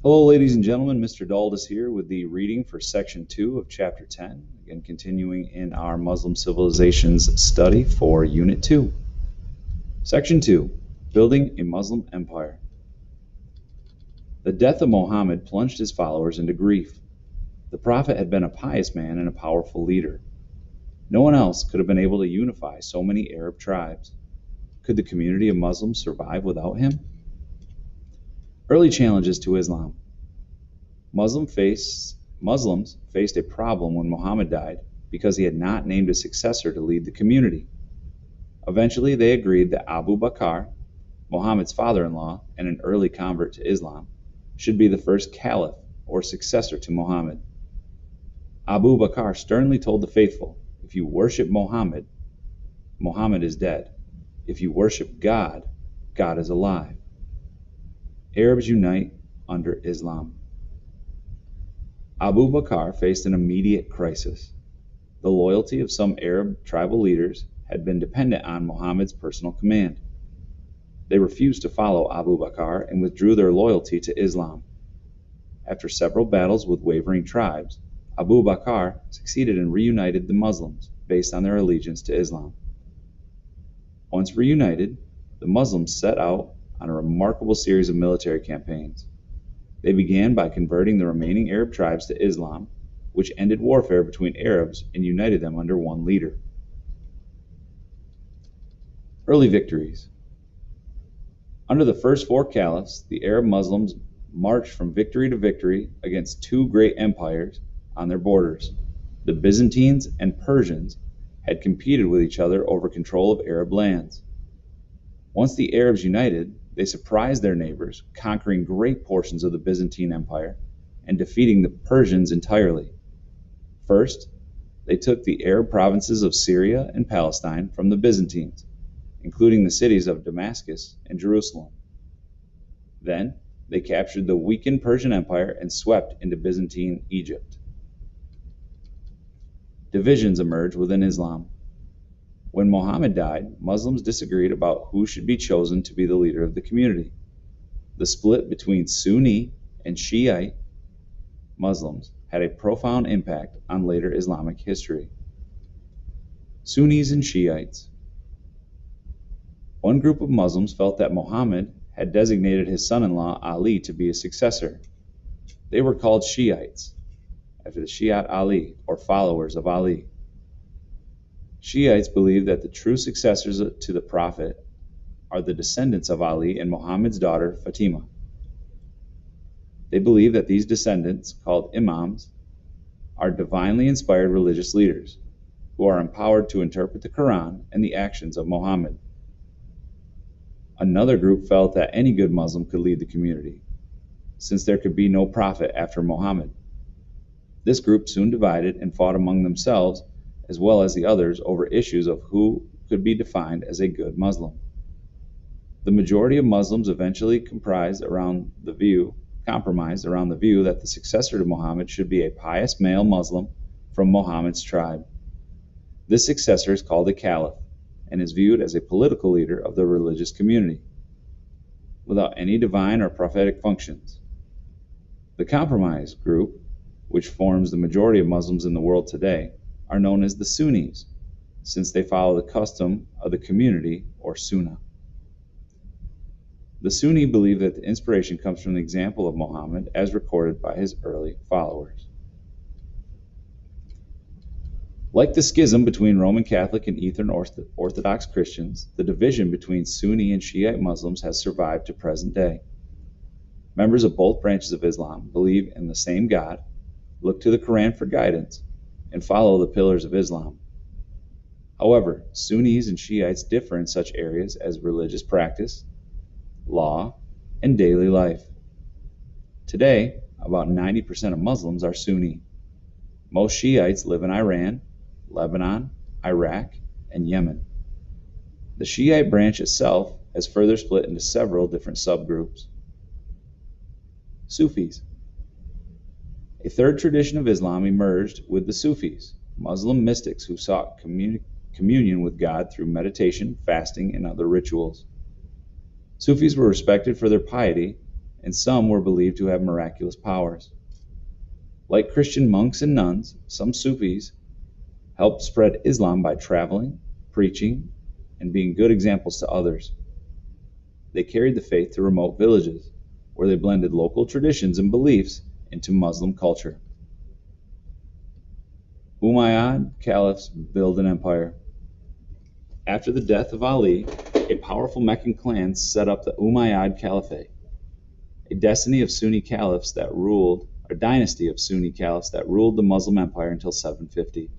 Hello, ladies and gentlemen. Mr. Daldis here with the reading for Section 2 of Chapter 10, again continuing in our Muslim civilizations study for Unit 2. Section 2, Building a Muslim Empire. The death of Muhammad plunged his followers into grief. The Prophet had been a pious man and a powerful leader. No one else could have been able to unify so many Arab tribes. Could the community of Muslims survive without him? Early challenges to Islam. Muslims faced a problem when Muhammad died because he had not named a successor to lead the community. Eventually, they agreed that Abu Bakr, Muhammad's father-in-law and an early convert to Islam, should be the first caliph or successor to Muhammad. Abu Bakr sternly told the faithful, "If you worship Muhammad, Muhammad is dead. If you worship God, God is alive." Arabs unite under Islam. Abu Bakr faced an immediate crisis. The loyalty of some Arab tribal leaders had been dependent on Muhammad's personal command. They refused to follow Abu Bakr and withdrew their loyalty to Islam. After several battles with wavering tribes, Abu Bakr succeeded in reuniting the Muslims based on their allegiance to Islam. Once reunited, the Muslims set out on a remarkable series of military campaigns. They began by converting the remaining Arab tribes to Islam, which ended warfare between Arabs and united them under one leader. Early victories. Under the first four caliphs, the Arab Muslims marched from victory to victory against two great empires on their borders. The Byzantines and Persians had competed with each other over control of Arab lands. Once the Arabs united, they surprised their neighbors, conquering great portions of the Byzantine Empire and defeating the Persians entirely. First, they took the Arab provinces of Syria and Palestine from the Byzantines, including the cities of Damascus and Jerusalem. Then, they captured the weakened Persian Empire and swept into Byzantine Egypt. Divisions emerged within Islam. When Muhammad died, Muslims disagreed about who should be chosen to be the leader of the community. The split between Sunni and Shiite Muslims had a profound impact on later Islamic history. Sunnis and Shiites. One group of Muslims felt that Muhammad had designated his son-in-law Ali to be his successor. They were called Shiites, after the Shi'at Ali, or followers of Ali. Shiites believe that the true successors to the Prophet are the descendants of Ali and Muhammad's daughter Fatima. They believe that these descendants, called imams, are divinely inspired religious leaders who are empowered to interpret the Quran and the actions of Muhammad. Another group felt that any good Muslim could lead the community, since there could be no prophet after Muhammad. This group soon divided and fought among themselves as well as the others over issues of who could be defined as a good Muslim. The majority of Muslims eventually compromised around the view that the successor to Muhammad should be a pious male Muslim from Muhammad's tribe. This successor is called a caliph and is viewed as a political leader of the religious community, without any divine or prophetic functions. The compromise group, which forms the majority of Muslims in the world today, are known as the Sunnis, since they follow the custom of the community, or Sunnah. The Sunni believe that the inspiration comes from the example of Muhammad as recorded by his early followers. Like the schism between Roman Catholic and Eastern Orthodox Christians, the division between Sunni and Shiite Muslims has survived to present day. Members of both branches of Islam believe in the same God, look to the Quran for guidance, and follow the pillars of Islam. However, Sunnis and Shiites differ in such areas as religious practice, law, and daily life. Today, about 90% of Muslims are Sunni. Most Shiites live in Iran, Lebanon, Iraq, and Yemen. The Shiite branch itself has further split into several different subgroups. Sufis. A third tradition of Islam emerged with the Sufis, Muslim mystics who sought communion with God through meditation, fasting, and other rituals. Sufis were respected for their piety and some were believed to have miraculous powers. Like Christian monks and nuns, some Sufis helped spread Islam by traveling, preaching, and being good examples to others. They carried the faith to remote villages, where they blended local traditions and beliefs into Muslim culture. Umayyad caliphs build an empire. After the death of Ali, a powerful Meccan clan set up the Umayyad Caliphate, a dynasty of Sunni caliphs that ruled the Muslim Empire until 750.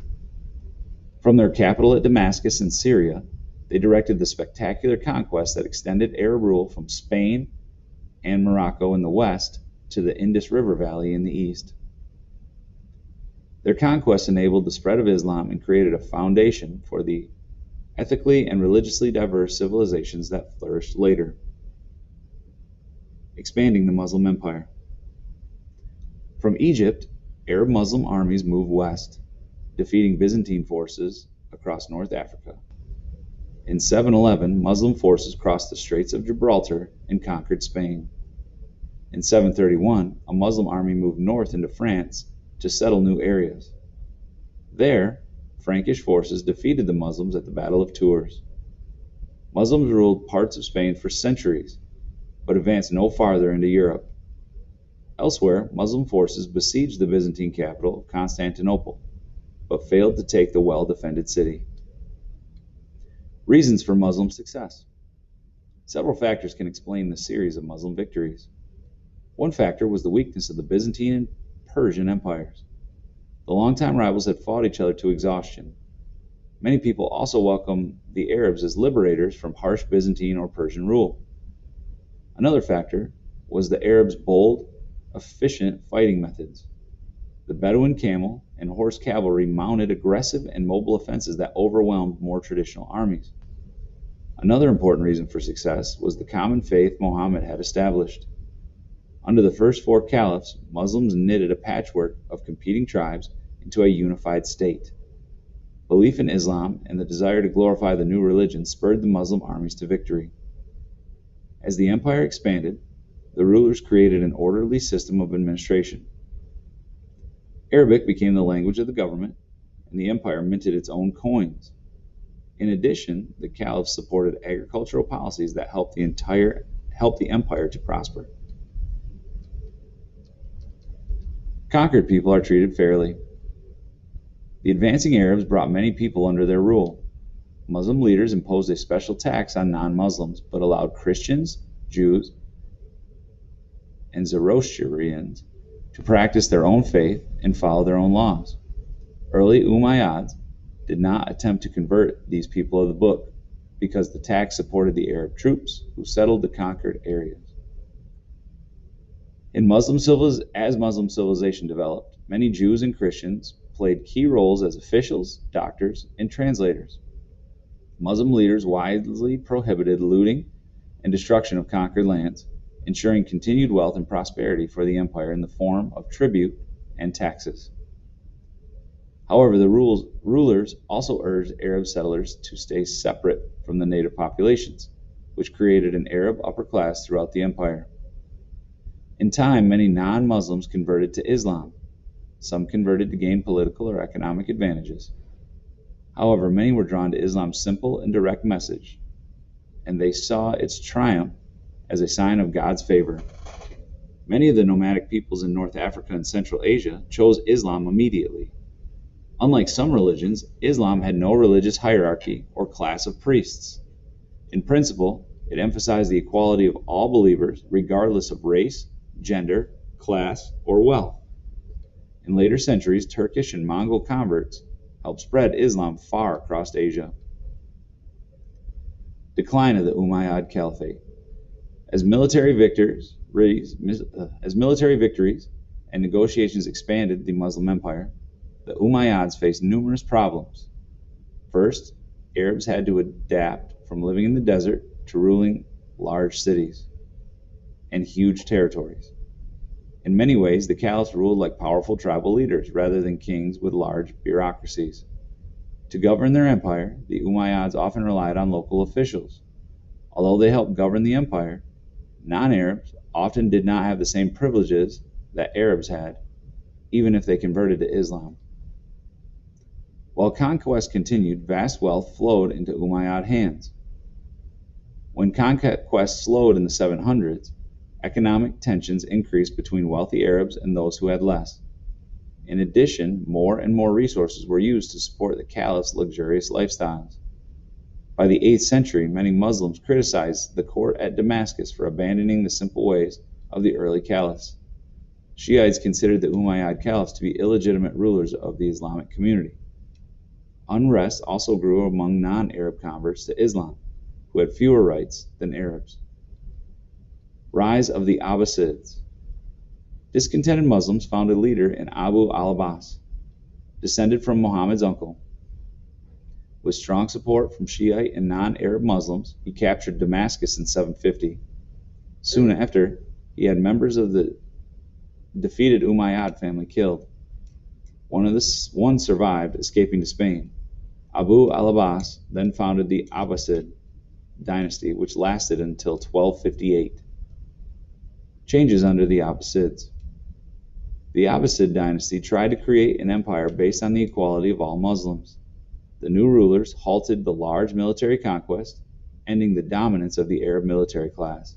From their capital at Damascus in Syria, they directed the spectacular conquest that extended Arab rule from Spain and Morocco in the west to the Indus River Valley in the east. Their conquest enabled the spread of Islam and created a foundation for the ethically and religiously diverse civilizations that flourished later, expanding the Muslim Empire. From Egypt, Arab Muslim armies moved west, defeating Byzantine forces across North Africa. In 711, Muslim forces crossed the Straits of Gibraltar and conquered Spain. In 731, a Muslim army moved north into France to settle new areas. There, Frankish forces defeated the Muslims at the Battle of Tours. Muslims ruled parts of Spain for centuries, but advanced no farther into Europe. Elsewhere, Muslim forces besieged the Byzantine capital of Constantinople, but failed to take the well-defended city. Reasons for Muslim success. Several factors can explain the series of Muslim victories. One factor was the weakness of the Byzantine and Persian empires. The longtime rivals had fought each other to exhaustion. Many people also welcomed the Arabs as liberators from harsh Byzantine or Persian rule. Another factor was the Arabs' bold, efficient fighting methods. The Bedouin camel and horse cavalry mounted aggressive and mobile offenses that overwhelmed more traditional armies. Another important reason for success was the common faith Muhammad had established. Under the first four caliphs, Muslims knitted a patchwork of competing tribes into a unified state. Belief in Islam and the desire to glorify the new religion spurred the Muslim armies to victory. As the empire expanded, the rulers created an orderly system of administration. Arabic became the language of the government, and the empire minted its own coins. In addition, the caliphs supported agricultural policies that helped the empire to prosper. Conquered people are treated fairly. The advancing Arabs brought many people under their rule. Muslim leaders imposed a special tax on non-Muslims, but allowed Christians, Jews, and Zoroastrians to practice their own faith and follow their own laws. Early Umayyads did not attempt to convert these people of the book because the tax supported the Arab troops who settled the conquered areas. As Muslim civilization developed, many Jews and Christians played key roles as officials, doctors, and translators. Muslim leaders wisely prohibited looting and destruction of conquered lands, ensuring continued wealth and prosperity for the empire in the form of tribute and taxes. However, the rulers also urged Arab settlers to stay separate from the native populations, which created an Arab upper class throughout the empire. In time, many non-Muslims converted to Islam. Some converted to gain political or economic advantages. However, many were drawn to Islam's simple and direct message, and they saw its triumph as a sign of God's favor. Many of the nomadic peoples in North Africa and Central Asia chose Islam immediately. Unlike some religions, Islam had no religious hierarchy or class of priests. In principle, it emphasized the equality of all believers, regardless of race, gender, class, or wealth. In later centuries, Turkish and Mongol converts helped spread Islam far across Asia. Decline of the Umayyad Caliphate. As military victories and negotiations expanded the Muslim Empire, the Umayyads faced numerous problems. First, Arabs had to adapt from living in the desert to ruling large cities and huge territories. In many ways, the caliphs ruled like powerful tribal leaders rather than kings with large bureaucracies. To govern their empire, the Umayyads often relied on local officials. Although they helped govern the empire, non-Arabs often did not have the same privileges that Arabs had, even if they converted to Islam. While conquest continued, vast wealth flowed into Umayyad hands. When conquest slowed in the 700s, economic tensions increased between wealthy Arabs and those who had less. In addition, more and more resources were used to support the caliph's luxurious lifestyles. By the 8th century, many Muslims criticized the court at Damascus for abandoning the simple ways of the early caliphs. Shiites considered the Umayyad caliphs to be illegitimate rulers of the Islamic community. Unrest also grew among non-Arab converts to Islam, who had fewer rights than Arabs. Rise of the Abbasids. Discontented Muslims found a leader in Abu al-Abbas, descended from Muhammad's uncle. With strong support from Shiite and non-Arab Muslims, he captured Damascus in 750. Soon after, he had members of the defeated Umayyad family killed. One survived, escaping to Spain. Abu al-Abbas then founded the Abbasid dynasty, which lasted until 1258. Changes under the Abbasids. The Abbasid dynasty tried to create an empire based on the equality of all Muslims. The new rulers halted the large military conquest, ending the dominance of the Arab military class.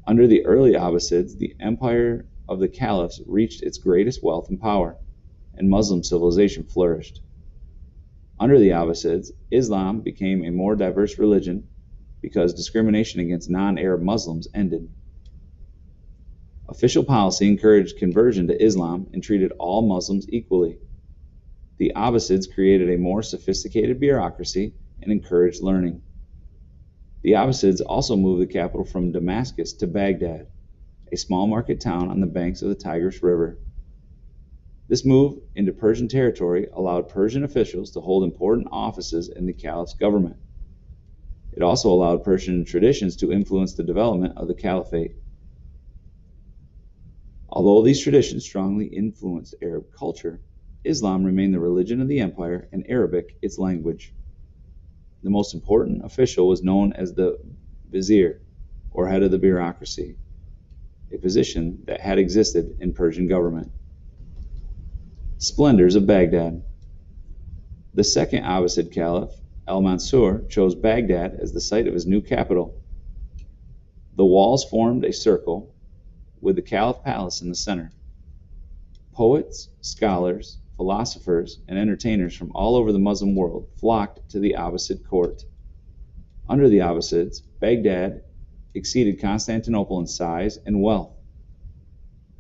Under the early Abbasids, the empire of the caliphs reached its greatest wealth and power, and Muslim civilization flourished. Under the Abbasids, Islam became a more diverse religion because discrimination against non-Arab Muslims ended. Official policy encouraged conversion to Islam and treated all Muslims equally. The Abbasids created a more sophisticated bureaucracy and encouraged learning. The Abbasids also moved the capital from Damascus to Baghdad, a small market town on the banks of the Tigris River. This move into Persian territory allowed Persian officials to hold important offices in the caliph's government. It also allowed Persian traditions to influence the development of the caliphate. Although these traditions strongly influenced Arab culture, Islam remained the religion of the empire and Arabic its language. The most important official was known as the vizier, or head of the bureaucracy, a position that had existed in Persian government. Splendors of Baghdad. The second Abbasid caliph, al-Mansur, chose Baghdad as the site of his new capital. The walls formed a circle, with the caliph palace in the center. Poets, scholars, philosophers, and entertainers from all over the Muslim world flocked to the Abbasid court. Under the Abbasids, Baghdad exceeded Constantinople in size and wealth.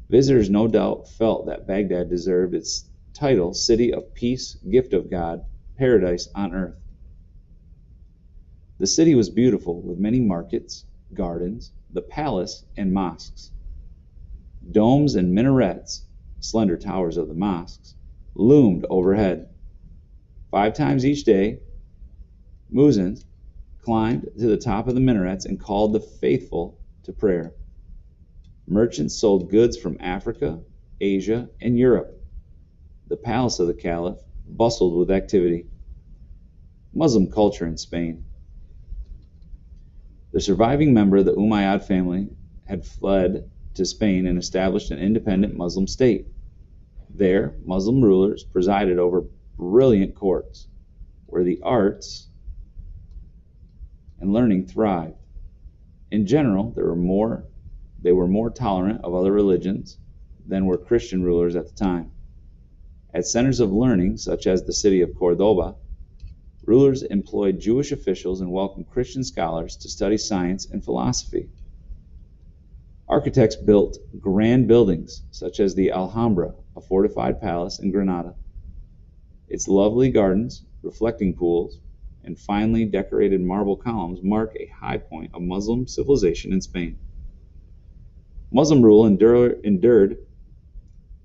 Visitors no doubt felt that Baghdad deserved its title, City of Peace, Gift of God, Paradise on Earth. The city was beautiful, with many markets, gardens, the palace, and mosques. Domes and minarets, slender towers of the mosques, loomed overhead. 5 times each day, muezzins climbed to the top of the minarets and called the faithful to prayer. Merchants sold goods from Africa, Asia, and Europe. The palace of the caliph bustled with activity. Muslim culture in Spain. The surviving member of the Umayyad family had fled to Spain and established an independent Muslim state. There, Muslim rulers presided over brilliant courts, where the arts and learning thrived. In general, they were more tolerant of other religions than were Christian rulers at the time. At centers of learning, such as the city of Cordoba, rulers employed Jewish officials and welcomed Christian scholars to study science and philosophy. Architects built grand buildings, such as the Alhambra, a fortified palace in Granada. Its lovely gardens, reflecting pools, and finely decorated marble columns mark a high point of Muslim civilization in Spain. Muslim rule endured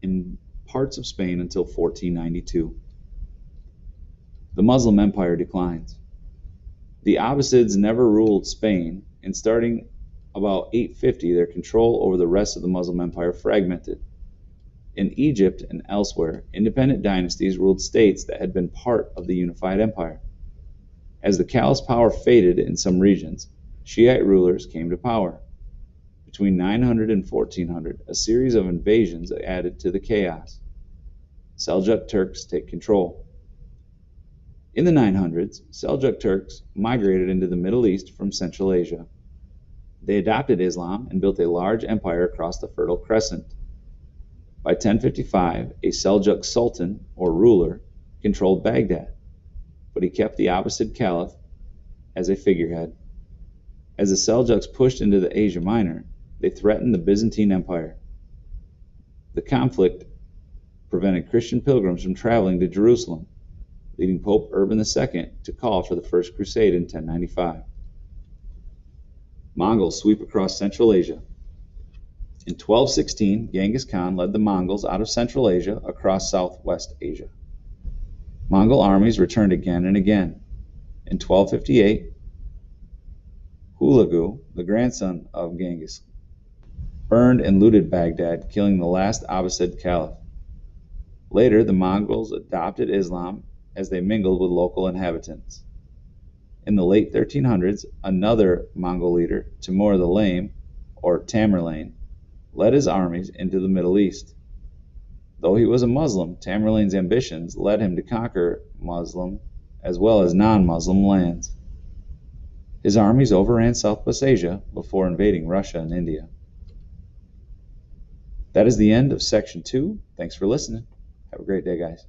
in parts of Spain until 1492. The Muslim Empire declines. The Abbasids never ruled Spain, and starting about 850, their control over the rest of the Muslim Empire fragmented. In Egypt and elsewhere, independent dynasties ruled states that had been part of the unified empire. As the caliph's power faded in some regions, Shiite rulers came to power. Between 900 and 1400, a series of invasions added to the chaos. Seljuk Turks take control. In the 900s, Seljuk Turks migrated into the Middle East from Central Asia. They adopted Islam and built a large empire across the Fertile Crescent. By 1055, a Seljuk sultan, or ruler, controlled Baghdad, but he kept the Abbasid Caliph as a figurehead. As the Seljuks pushed into the Asia Minor, they threatened the Byzantine Empire. The conflict prevented Christian pilgrims from traveling to Jerusalem, leading Pope Urban II to call for the First Crusade in 1095. Mongols sweep across Central Asia. In 1216, Genghis Khan led the Mongols out of Central Asia across Southwest Asia. Mongol armies returned again and again. In 1258, Hulagu, the grandson of Genghis, burned and looted Baghdad, killing the last Abbasid Caliph. Later, the Mongols adopted Islam as they mingled with local inhabitants. In the late 1300s, another Mongol leader, Timur the Lame, or Tamerlane, led his armies into the Middle East. Though he was a Muslim, Tamerlane's ambitions led him to conquer Muslim as well as non-Muslim lands. His armies overran Southwest Asia before invading Russia and India. That is the end of Section 2. Thanks for listening. Have a great day, guys.